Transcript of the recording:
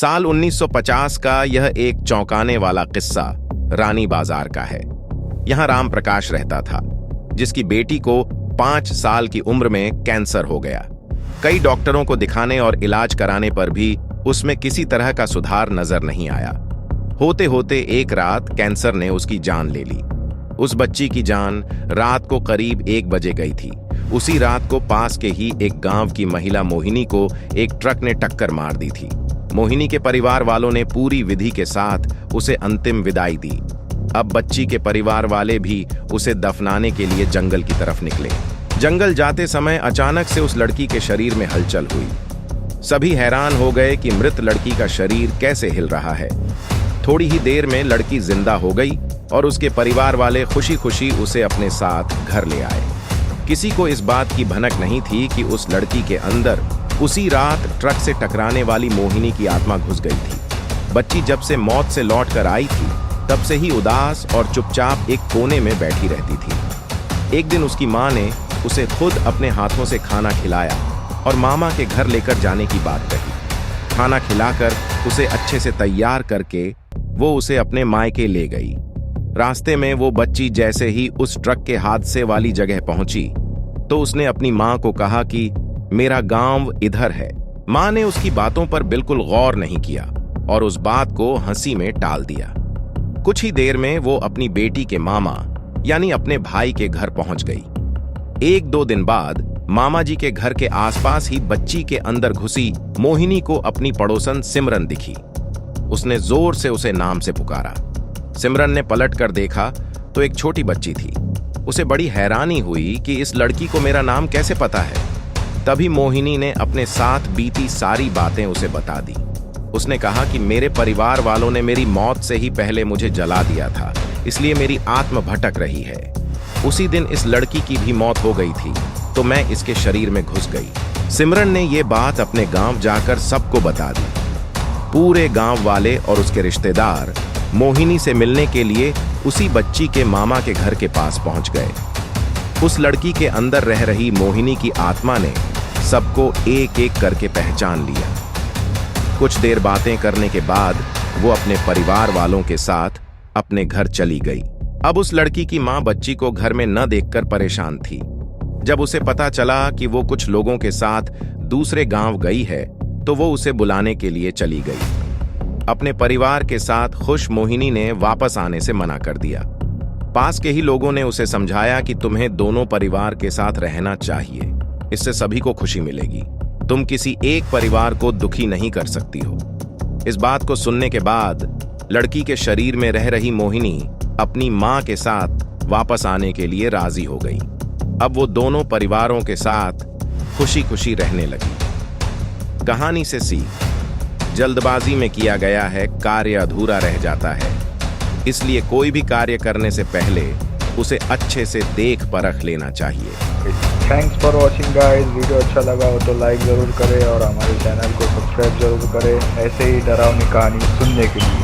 साल 1950 का यह एक चौंकाने वाला किस्सा रानी बाजार का है। यहाँ राम प्रकाश रहता था, जिसकी बेटी को 5 साल की उम्र में कैंसर हो गया। कई डॉक्टरों को दिखाने और इलाज कराने पर भी उसमें किसी तरह का सुधार नजर नहीं आया। होते होते एक रात कैंसर ने उसकी जान ले ली। उस बच्ची की जान रात को करीब 1 बजे गई थी। उसी रात को पास के ही एक गांव की महिला मोहिनी को एक ट्रक ने टक्कर मार दी थी। मोहिनी के परिवार वालों ने पूरी विधि के साथ उसे अंतिम विदाई दी। अब बच्ची के परिवार वाले भी उसे दफनाने के लिए जंगल की तरफ निकले। जंगल जाते समय अचानक से उस लड़की के शरीर में हलचल हुई। सभी हैरान हो गए कि मृत लड़की का शरीर कैसे हिल रहा है। थोड़ी ही देर में लड़की जिंदा हो गई और उसके परिवार वाले खुशी खुशी उसे अपने साथ घर ले आए। किसी को इस बात की भनक नहीं थी कि उस लड़की के अंदर उसी रात ट्रक से टकराने वाली मोहिनी की आत्मा घुस गई थी। बच्ची जब से मौत से लौट कर आई थी, तब से ही उदास और चुपचाप एक कोने में बैठी रहती थी। एक दिन उसकी माँ ने उसे खुद अपने हाथों से खाना खिलाया और मामा के घर लेकर जाने की बात कही। खाना खिलाकर उसे अच्छे से तैयार करके वो उसे अपने मायके ले गई। रास्ते में वो बच्ची जैसे ही उस ट्रक के हादसे वाली जगह पहुंची तो उसने अपनी माँ को कहा कि मेरा गांव इधर है। माँ ने उसकी बातों पर बिल्कुल गौर नहीं किया और उस बात को हंसी में टाल दिया। कुछ ही देर में वो अपनी बेटी के मामा यानी अपने भाई के घर पहुंच गई। 1-2 दिन बाद मामा जी के घर के आसपास ही बच्ची के अंदर घुसी मोहिनी को अपनी पड़ोसन सिमरन दिखी। उसने जोर से उसे नाम से पुकारा। सिमरन ने पलट कर देखा तो एक छोटी बच्ची थी। उसे बड़ी हैरानी हुई कि इस लड़की को मेरा नाम कैसे पता है। तभी मोहिनी ने अपने साथ बीती सारी बातें उसे बता दी। उसने कहा कि मेरे परिवार वालों ने मेरी मौत से ही पहले मुझे जला दिया था, इसलिए मेरी आत्मा भटक रही है। उसी दिन इस लड़की की भी मौत हो गई थी, तो मैं इसके शरीर में घुस गई। सिमरन ने ये बात अपने गांव जाकर सबको बता दी। पूरे गांव वाले और उसके रिश्तेदार मोहिनी से मिलने के लिए उसी बच्ची के मामा के घर के पास पहुंच गए। उस लड़की के अंदर रह रही मोहिनी की आत्मा ने सबको एक एक करके पहचान लिया। कुछ देर बातें करने के बाद वो अपने परिवार वालों के साथ अपने घर चली गई। अब उस लड़की की मां बच्ची को घर में न देखकर परेशान थी। जब उसे पता चला कि वो कुछ लोगों के साथ दूसरे गांव गई है तो वो उसे बुलाने के लिए चली गई। अपने परिवार के साथ खुश मोहिनी ने वापस आने से मना कर दिया। पास के ही लोगों ने उसे समझाया कि तुम्हें दोनों परिवार के साथ रहना चाहिए, इससे सभी को खुशी मिलेगी। तुम किसी एक परिवार को दुखी नहीं कर सकती हो। इस बात को सुनने के बाद लड़की के शरीर में रह रही मोहिनी अपनी मां के साथ वापस आने के लिए राजी हो गई। अब वो दोनों परिवारों के साथ खुशी खुशी रहने लगी। कहानी से सीख: जल्दबाजी में किया गया है कार्य अधूरा रह जाता है, इसलिए कोई भी कार्य करने से पहले उसे अच्छे से देख परख लेना चाहिए। Thanks for watching guys. Video अच्छा लगा हो तो लाइक जरूर करें और हमारे चैनल को सब्सक्राइब जरूर करें ऐसे ही डरावनी कहानी सुनने के लिए।